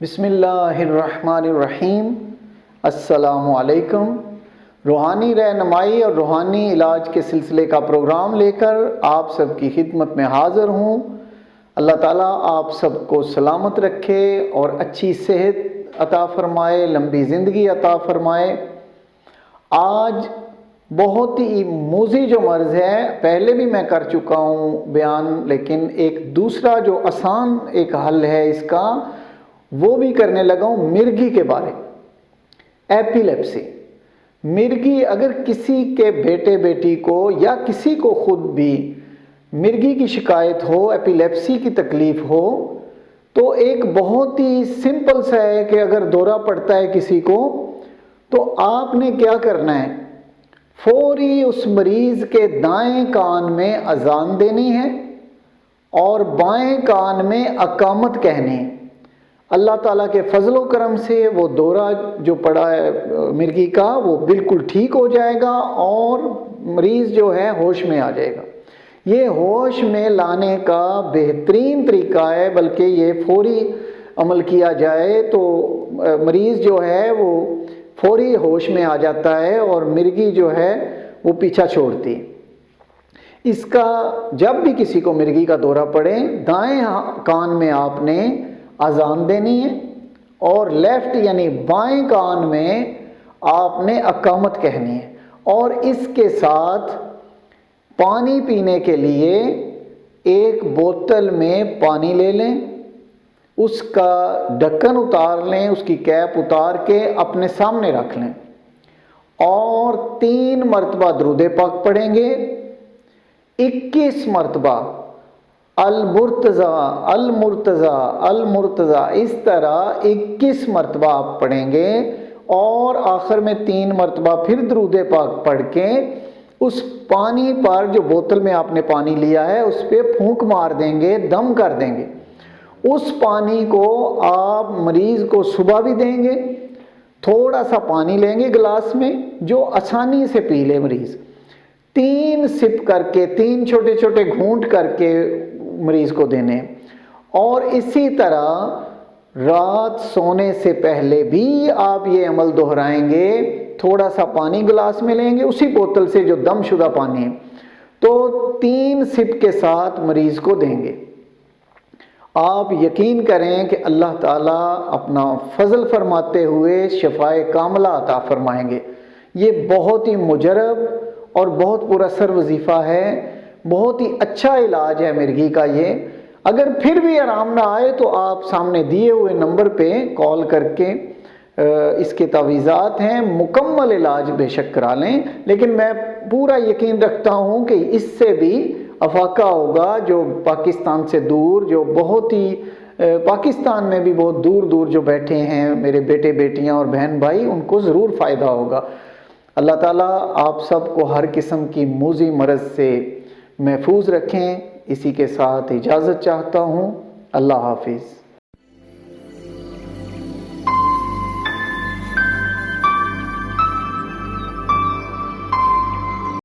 بسم اللہ الرحمن الرحیم۔ السلام علیکم۔ روحانی رہنمائی اور روحانی علاج کے سلسلے کا پروگرام لے کر آپ سب کی خدمت میں حاضر ہوں۔ اللہ تعالیٰ آپ سب کو سلامت رکھے اور اچھی صحت عطا فرمائے، لمبی زندگی عطا فرمائے۔ آج بہت ہی موذی جو مرض ہے، پہلے بھی میں کر چکا ہوں بیان، لیکن ایک دوسرا جو آسان ایک حل ہے اس کا، وہ بھی کرنے لگا ہوں مرگی کے بارے۔ ایپیلیپسی، مرگی اگر کسی کے بیٹے بیٹی کو یا کسی کو خود بھی مرگی کی شکایت ہو، ایپیلیپسی کی تکلیف ہو، تو ایک بہت ہی سمپل سا ہے کہ اگر دورہ پڑتا ہے کسی کو تو آپ نے کیا کرنا ہے، فوری اس مریض کے دائیں کان میں اذان دینی ہے اور بائیں کان میں اقامت کہنی ہے۔ اللہ تعالیٰ کے فضل و کرم سے وہ دورہ جو پڑا ہے مرگی کا وہ بالکل ٹھیک ہو جائے گا اور مریض جو ہے ہوش میں آ جائے گا۔ یہ ہوش میں لانے کا بہترین طریقہ ہے، بلکہ یہ فوری عمل کیا جائے تو مریض جو ہے وہ فوری ہوش میں آ جاتا ہے اور مرگی جو ہے وہ پیچھا چھوڑتی ہے۔ اس کا جب بھی کسی کو مرگی کا دورہ پڑے، دائیں کان میں آپ نے اذان دینی ہے اور لیفٹ یعنی بائیں کان میں آپ نے اقامت کہنی ہے، اور اس کے ساتھ پانی پینے کے لیے ایک بوتل میں پانی لے لیں، اس کا ڈھکن اتار لیں، اس کی کیپ اتار کے اپنے سامنے رکھ لیں اور 3 مرتبہ درود پاک پڑھیں گے، 21 مرتبہ المرتضی المرتضی المرتضی، اس طرح 21 مرتبہ آپ پڑھیں گے اور آخر میں 3 مرتبہ پھر درود پاک پڑھ کے اس پانی پر، جو بوتل میں آپ نے پانی لیا ہے اس پہ پھونک مار دیں گے، دم کر دیں گے۔ اس پانی کو آپ مریض کو صبح بھی دیں گے، تھوڑا سا پانی لیں گے گلاس میں جو آسانی سے پی لے مریض، 3 سپ کر کے، 3 چھوٹے چھوٹے گھونٹ کر کے مریض کو دینے، اور اسی طرح رات سونے سے پہلے بھی آپ یہ عمل دہرائیں گے۔ تھوڑا سا پانی گلاس میں لیں گے، اسی بوتل سے جو دم شدہ پانی ہے، تو 3 سپ کے ساتھ مریض کو دیں گے۔ آپ یقین کریں کہ اللہ تعالیٰ اپنا فضل فرماتے ہوئے شفائے کاملہ عطا فرمائیں گے۔ یہ بہت ہی مجرب اور بہت پورا سر وظیفہ ہے، بہت ہی اچھا علاج ہے مرگی کا۔ یہ اگر پھر بھی آرام نہ آئے تو آپ سامنے دیے ہوئے نمبر پہ کال کر کے اس کے تعویذات ہیں، مکمل علاج بے شک کرا لیں، لیکن میں پورا یقین رکھتا ہوں کہ اس سے بھی افاقہ ہوگا، جو پاکستان سے دور، جو بہت ہی پاکستان میں بھی بہت دور دور جو بیٹھے ہیں میرے بیٹے بیٹیاں اور بہن بھائی، ان کو ضرور فائدہ ہوگا۔ اللہ تعالیٰ آپ سب کو ہر قسم کی موذی مرض سے محفوظ رکھیں۔ اسی کے ساتھ اجازت چاہتا ہوں۔ اللہ حافظ۔